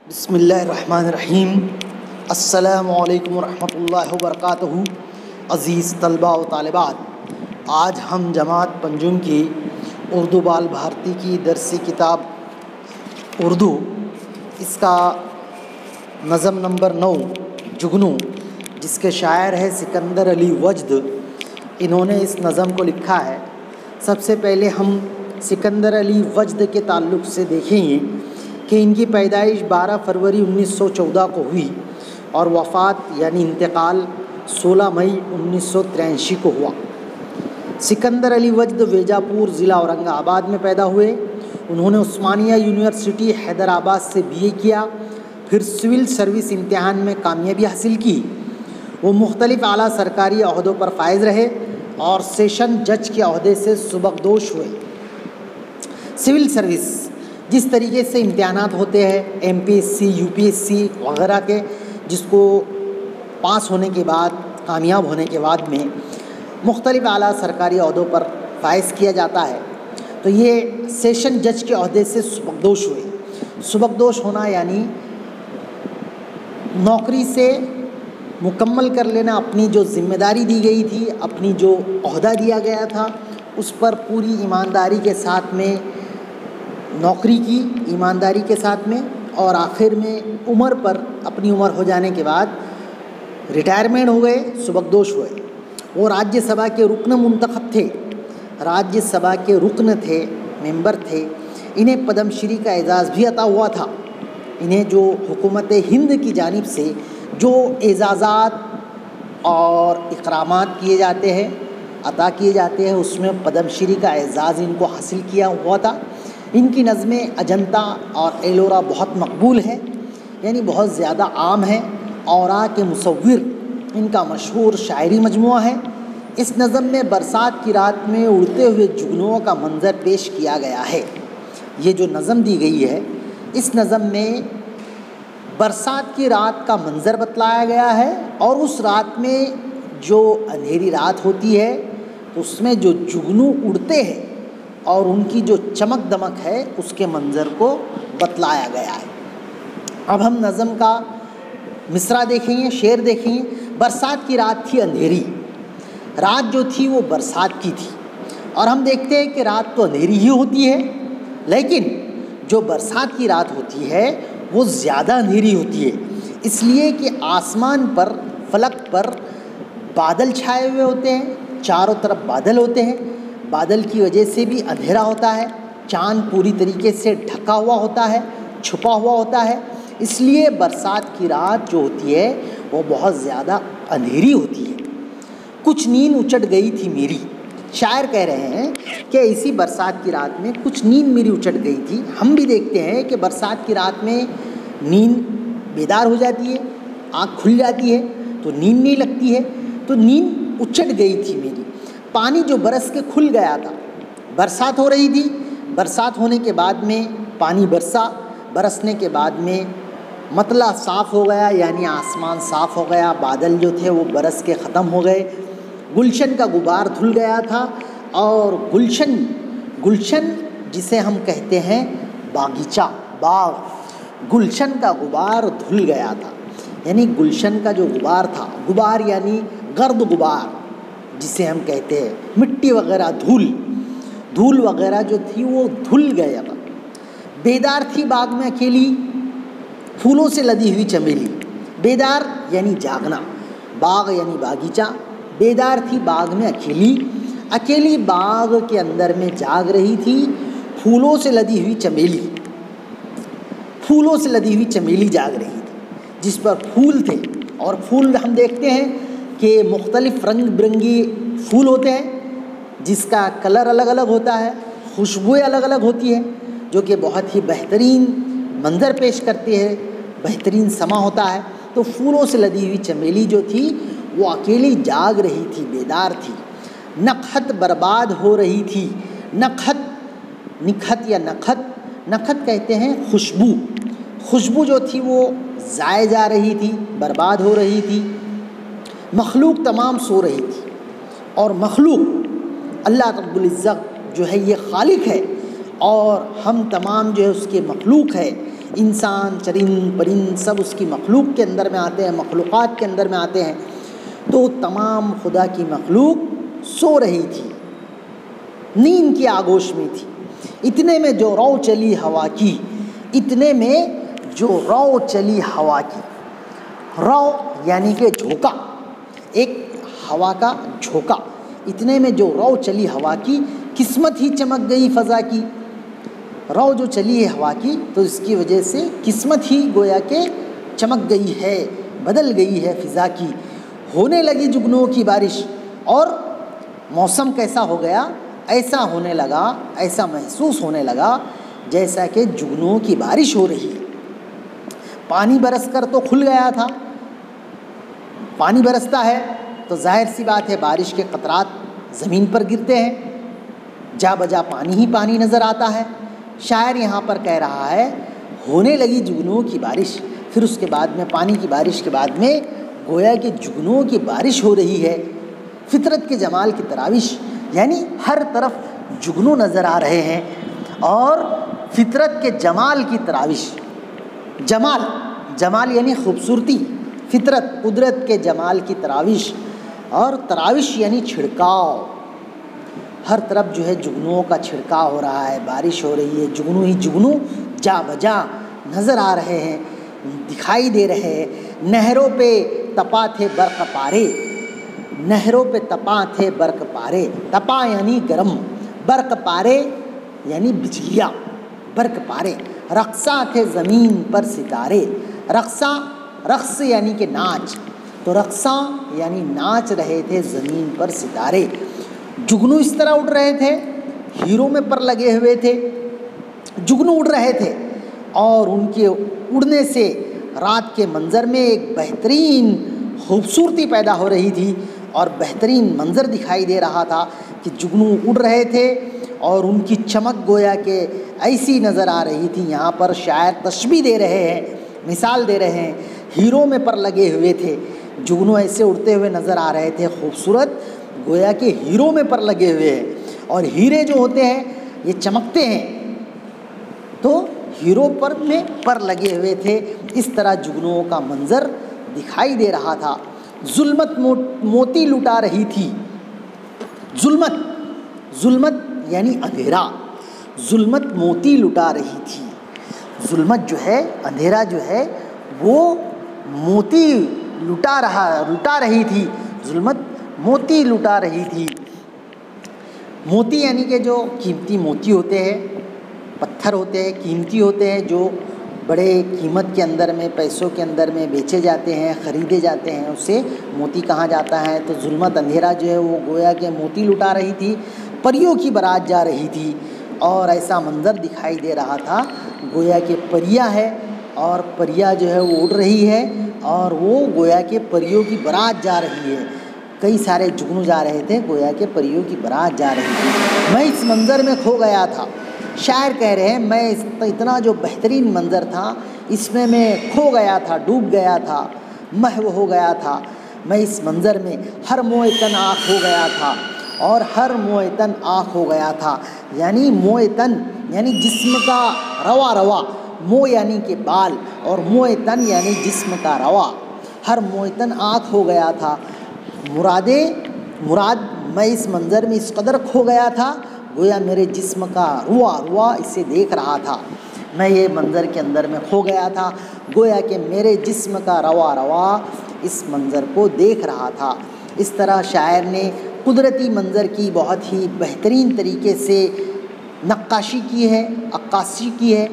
बिस्मिल्लाहिर्रहमानिर्रहीम। अस्सलामुअलैकुम वरहमतुल्लाहि वबरकातुहू। अज़ीज़ तलबा व तालिबात, आज हम जमात पंजुम की उर्दू बाल भारती की दरसी किताब उर्दू, इसका नज़म नंबर 9 जुगनू, जिसके शायर है सिकंदर अली वजद, इन्होंने इस नज़म को लिखा है। सबसे पहले हम सिकंदर अली वजद के ताल्लुक़ से देखेंगे कि इनकी पैदाइश 12 फरवरी 1914 को हुई और वफ़ात यानी इंतकाल 16 मई 1983 को हुआ। सिकंदर अली वजद वेजापुर ज़िला औरंगाबाद में पैदा हुए। उन्होंने उस्मानिया यूनिवर्सिटी हैदराबाद से बीए किया, फिर सिविल सर्विस इम्तिहान में कामयाबी हासिल की। वो मुख्तलिफ़ आला सरकारी अहदों पर फायज़ रहे और सेशन जज के अहदे से सुबकदोश हुए। सिविल सर्विस जिस तरीके से इम्तिहानात होते हैं एमपीएससी, यूपीएससी वगैरह के, जिसको पास होने के बाद, कामयाब होने के बाद में मुख्तलिफ़ आला सरकारी अहदों पर फायज़ किया जाता है, तो ये सेशन जज के अहदे से सुबकदोश हुए। सुबकदोश होना यानी नौकरी से मुकम्मल कर लेना, अपनी जो ज़िम्मेदारी दी गई थी, अपनी जो अहदा दिया गया था, उस पर पूरी ईमानदारी के साथ में नौकरी की, ईमानदारी के साथ में, और आखिर में उम्र पर, अपनी उम्र हो जाने के बाद रिटायरमेंट हो गए, सुबकदोश हुए। वो राज्यसभा के रुकन मुंतखब थे, राज्यसभा के रुकन थे, मेंबर थे। इन्हें पद्मश्री का एजाज़ भी अता हुआ था। इन्हें जो हुकूमत हिंद की जानिब से जो एजाज़ात और इकरामात किए जाते हैं, अता किए जाते हैं, उसमें पद्मश्री का एजाज़ इनको हासिल किया हुआ था। इनकी नज़में अजंता और एलोरा बहुत मकबूल है, यानी बहुत ज़्यादा आम है। औरा के मुसव्विर इनका मशहूर शायरी मजमुआ है। इस नज़म में बरसात की रात में उड़ते हुए जुगनुओं का मंज़र पेश किया गया है। ये जो नज़म दी गई है, इस नज़म में बरसात की रात का मंज़र बतलाया गया है, और उस रात में जो अंधेरी रात होती है, उसमें जो जुगनू उड़ते हैं और उनकी जो चमक दमक है, उसके मंज़र को बतलाया गया है। अब हम नज़म का मिसरा देखेंगे, शेर देखेंगे। बरसात की रात थी अंधेरी, रात जो थी वो बरसात की थी। और हम देखते हैं कि रात तो अंधेरी ही होती है, लेकिन जो बरसात की रात होती है वो ज़्यादा अंधेरी होती है, इसलिए कि आसमान पर, फलक पर बादल छाए हुए होते हैं, चारों तरफ बादल होते हैं। बादल की वजह से भी अंधेरा होता है, चाँद पूरी तरीके से ढका हुआ होता है, छुपा हुआ होता है। इसलिए बरसात की रात जो होती है वो बहुत ज़्यादा अंधेरी होती है। कुछ नींद उचट गई थी मेरी, शायर कह रहे हैं कि इसी बरसात की रात में कुछ नींद मेरी उचट गई थी। हम भी देखते हैं कि बरसात की रात में नींद बेदार हो जाती है, आँख खुल जाती है, तो नींद नहीं लगती है, तो नींद उचट गई थी मेरी। पानी जो बरस के खुल गया था, बरसात हो रही थी, बरसात होने के बाद में पानी बरसा, बरसने के बाद में मतला साफ़ हो गया, यानी आसमान साफ़ हो गया, बादल जो थे वो बरस के ख़त्म हो गए, गुलशन का गुबार धुल गया था। और गुलशन जिसे हम कहते हैं बागीचा, बाग, गुलशन का गुबार धुल गया था, यानी गुलशन का जो गुबार था, गुबार यानी गर्द गुबार जिसे हम कहते हैं, मिट्टी वगैरह, धूल वगैरह जो थी वो धुल गया था। बेदार थी बाग में अकेली, फूलों से लदी हुई चमेली। बेदार यानी जागना, बाग यानी बागीचा। बेदार थी बाग में अकेली बाग के अंदर में जाग रही थी, फूलों से लदी हुई चमेली जाग रही थी, जिस पर फूल थे। और फूल हम देखते हैं कि मुख्तलिफ़ रंग बिरंगी फूल होते हैं, जिसका कलर अलग अलग होता है, खुशबुएँ अलग अलग होती हैं, जो कि बहुत ही बेहतरीन मंज़र पेश करती है, बेहतरीन समा होता है। तो फूलों से लदी हुई चमेली जो थी वो अकेली जाग रही थी, बेदार थी। नखत बर्बाद हो रही थी, नखत कहते हैं खुशबू जो थी वो ज़ाय जा रही थी, बर्बाद हो रही थी। मखलूक तमाम सो रही थी, और मखलूक अल्लाह रब्बुल इज़्ज़त जो है ये खालिक है, और हम तमाम जो है उसके मखलूक है। इंसान, चरिंद परिंद सब उसकी मखलूक के अंदर में आते हैं, मखलूक़ात के अंदर में आते हैं। तो तमाम खुदा की मखलूक सो रही थी, नींद की आगोश में थी। इतने में जो रौ चली हवा की, इतने में जो रौ चली हवा की, रौ यानी कि झोंका, एक हवा का झोंका। इतने में जो रौ चली हवा की, किस्मत ही चमक गई फ़ज़ा की। रौ जो चली है हवा की, तो इसकी वजह से किस्मत ही गोया के चमक गई है, बदल गई है फ़िज़ा की। होने लगी जुगनुओं की बारिश, और मौसम कैसा हो गया, ऐसा होने लगा, ऐसा महसूस होने लगा जैसा कि जुगनुओं की बारिश हो रही है। पानी बरसकर तो खुल गया था। पानी बरसता है तो जाहिर सी बात है बारिश के कतरात ज़मीन पर गिरते हैं, जा बजा पानी ही पानी नज़र आता है। शायर यहाँ पर कह रहा है होने लगी जुगनुओं की बारिश, फिर उसके बाद में पानी की बारिश के बाद में गोया कि जुगनुओं की बारिश हो रही है। फितरत के जमाल की तराविश, यानी हर तरफ जुगनू नज़र आ रहे हैं, और फितरत के जमाल की तराविश। जमाल, जमाल यानी खूबसूरती, फितरत कुदरत के जमाल की तराविश, और तराविश यानी छिड़काव। हर तरफ जो है जुगनुओं का छिड़काव हो रहा है, बारिश हो रही है, जुगनू ही जुगनू जा बजा नज़र आ रहे हैं, दिखाई दे रहे हैं। नहरों पे तपा थे बर्क़ पारे, नहरों पे तपा थे बर्क़ पारे। तपा यानी गरम, बर्क़ पारे यानी बिजलियाँ, बर्क़ पारे। रक़्सा थे ज़मीन पर सितारे, रक़्सा, रक़्स यानी कि नाच, तो रक़्सा यानी नाच रहे थे ज़मीन पर सितारे। जुगनू इस तरह उड़ रहे थे, हीरों में पर लगे हुए थे, जुगनू उड़ रहे थे, और उनके उड़ने से रात के मंज़र में एक बेहतरीन खूबसूरती पैदा हो रही थी, और बेहतरीन मंज़र दिखाई दे रहा था कि जुगनू उड़ रहे थे और उनकी चमक गोया के ऐसी नज़र आ रही थी। यहाँ पर शायर तशबीह दे रहे हैं, मिसाल दे रहे हैं, हीरों में पर लगे हुए थे, जुगनू ऐसे उड़ते हुए नज़र आ रहे थे, खूबसूरत, गोया के हीरों में पर लगे हुए हैं। और हीरे जो होते हैं ये चमकते हैं, तो हीरो पर में पर लगे हुए थे। इस तरह जुगनुओं का मंज़र दिखाई दे रहा था। जुल्मत मोती लुटा रही थी, जुल्मत, जुल्मत यानी अंधेरा, जुल्मत मोती लुटा रही थी। जुल्मत जो है, अंधेरा जो है, वो मोती लुटा रही थी, जुल्मत मोती लुटा रही थी। मोती यानी कि जो कीमती मोती होते हैं, पत्थर होते हैं, कीमती होते हैं, जो बड़े कीमत के अंदर में, पैसों के अंदर में बेचे जाते हैं, ख़रीदे जाते हैं, उससे मोती कहा जाता है। तो जुल्मत अंधेरा जो है वो गोया के मोती लुटा रही थी, परियों की बारात जा रही थी, और ऐसा मंज़र दिखाई दे रहा था गोया के परियां है, और परियां जो है वो उड़ रही है, और वो गोया के परियों की बारात जा रही है। कई सारे जुगनू जा रहे थे, गोया के परियों की बारात जा रही थी। मैं इस मंज़र में खो गया था। शायर कह रहे हैं मैं इतना जो बेहतरीन मंज़र था, इसमें मैं खो गया था, डूब गया था, महव हो गया था। मैं इस मंज़र में हर मोए तन आँख हो गया था, और हर मोए तन आँख हो गया था। यानी मोए तन यानी जिस्म का रवा रवा, मोह यानी कि बाल, और मोए तन यानी जिस्म का रवा, हर मोए तन आँख हो गया था। मुराद मैं इस मंज़र में इस कदर खो गया था, गोया मेरे जिस्म का रुआ इसे देख रहा था। मैं ये मंज़र के अंदर में खो गया था, गोया कि मेरे जिस्म का रवा इस मंज़र को देख रहा था। इस तरह शायर ने कुदरती मंज़र की बहुत ही बेहतरीन तरीके से नक्काशी की है, अक्कासी की है,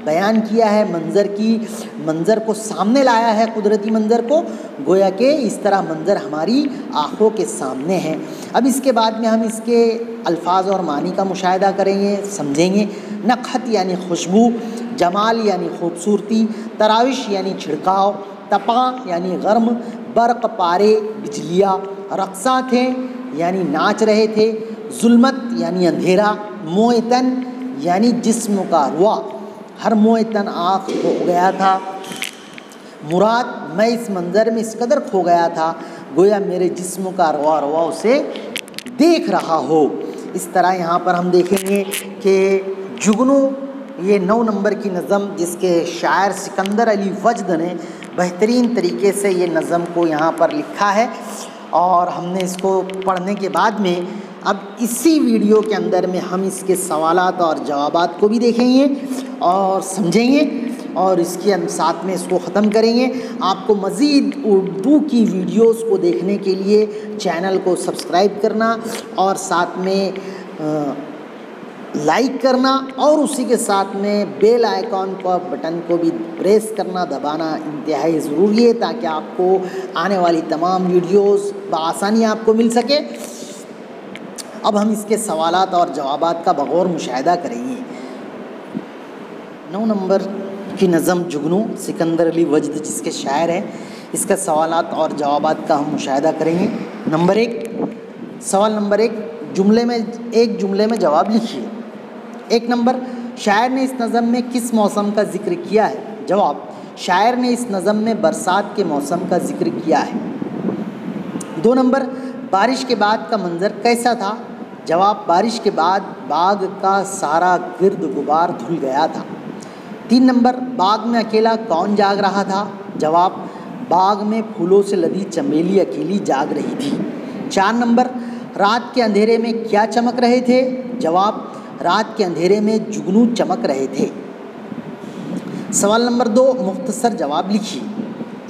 बयान किया है, मंज़र को सामने लाया है, कुदरती मंज़र को, गोया के इस तरह मंज़र हमारी आँखों के सामने है। अब इसके बाद में हम इसके अल्फाज और मानी का मुशाहिदा करेंगे, समझेंगे। नक़हत यानी खुशबू, जमाल यानी खूबसूरती, तराविश यानी छिड़काव, तपा यानी गर्म, बर्क़ पारे बिजलियाँ, रक़्सा थे यानी नाच रहे थे, जुल्मत यानी अंधेरा, मोएतन यानी जिस्म का रुआ, हर मोएतन आँख हो गया था। मुराद मैं इस मंज़र में इस कदर खो गया था, गोया मेरे जिस्म का रुआ उसे देख रहा हो। इस तरह यहाँ पर हम देखेंगे कि जुगनू ये 9 नंबर की नज़म जिसके शायर सिकंदर अली वजद ने बेहतरीन तरीके से ये नज़म को यहाँ पर लिखा है और हमने इसको पढ़ने के बाद में अब इसी वीडियो के अंदर में हम इसके सवालात और जवाबात को भी देखेंगे और समझेंगे और इसके साथ में इसको ख़त्म करेंगे। आपको मज़ीद उर्दू की वीडियोस को देखने के लिए चैनल को सब्सक्राइब करना और साथ में लाइक करना और उसी के साथ में बेल आइकॉन पर बटन को भी प्रेस करना दबाना इंतहाई ज़रूरी है ताकि आपको आने वाली तमाम वीडियोस बआसानी आपको मिल सके। अब हम इसके सवालात और जवाबात का बगौर मुशाहिदा करेंगे। 9 नंबर की नज़म जुगनू सिकंदर अली वजद जिसके शायर हैं, इसका सवालात और जवाबात का हम मुशाहिदा करेंगे। नंबर 1, सवाल नंबर 1, एक जुमले में जवाब लिखिए। 1 नंबर, शायर ने इस नज़म में किस मौसम का जिक्र किया है? जवाब, शायर ने इस नज़म में बरसात के मौसम का जिक्र किया है। 2 नंबर, बारिश के बाद का मंजर कैसा था? जवाब, बारिश के बाद बाग का सारा गिर्द गुबार धुल गया था। 3 नंबर, बाग में अकेला कौन जाग रहा था? जवाब, बाग में फूलों से लदी चमेली अकेली जाग रही थी। 4 नंबर, रात के अंधेरे में क्या चमक रहे थे? जवाब, रात के अंधेरे में जुगनू चमक रहे थे। सवाल नंबर 2, मुख्तसर जवाब लिखिए।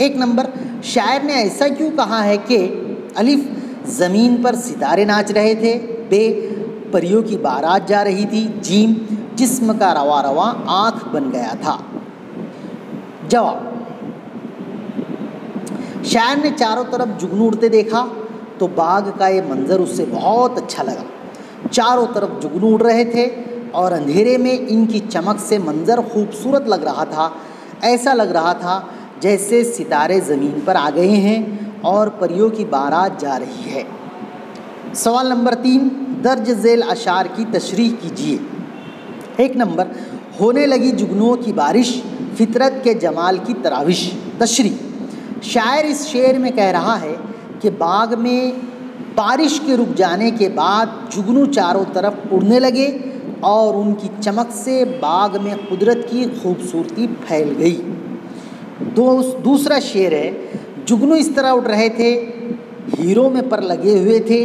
1 नंबर, शायर ने ऐसा क्यों कहा है कि अलिफ, ज़मीन पर सितारे नाच रहे थे। बे, परियों की बारात जा रही थी। जीम, जिस्म का रवा रवा आँख बन गया था। जवाब, शायर ने चारों तरफ जुगनू उड़ते देखा तो बाग का ये मंजर उससे बहुत अच्छा लगा। चारों तरफ जुगनू उड़ रहे थे और अंधेरे में इनकी चमक से मंजर खूबसूरत लग रहा था। ऐसा लग रहा था जैसे सितारे ज़मीन पर आ गए हैं और परियों की बारात जा रही है। सवाल नंबर 3, दर्ज झेल अशार की तशरीह कीजिए। 1 नंबर, होने लगी जुगनुओं की बारिश, फितरत के जमाल की तराविश। तशरीह, शायर इस शेर में कह रहा है कि बाग में बारिश के रुक जाने के बाद जुगनू चारों तरफ उड़ने लगे और उनकी चमक से बाग में कुदरत की खूबसूरती फैल गई। दूसरा शेर है, जुगनू इस तरह उड़ रहे थे हीरों में पर लगे हुए थे।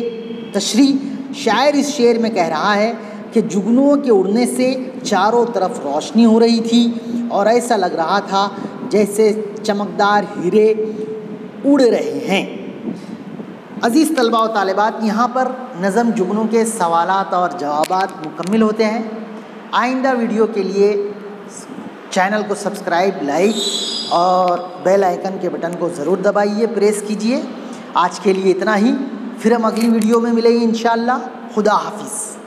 तशरीह, शायर इस शेर में कह रहा है कि जुगनुओं के उड़ने से चारों तरफ रोशनी हो रही थी और ऐसा लग रहा था जैसे चमकदार हीरे उड़ रहे हैं। अज़ीज़ तलबा व तालिबात, यहाँ पर नज़म जुगनू के सवालात और जवाबात मुकम्मिल होते हैं। आइंदा वीडियो के लिए चैनल को सब्सक्राइब, लाइक और बेल आइकन के बटन को ज़रूर दबाइए, प्रेस कीजिए। आज के लिए इतना ही, फिर हम अगली वीडियो में मिलेंगे इंशाअल्लाह। खुदा हाफिज़।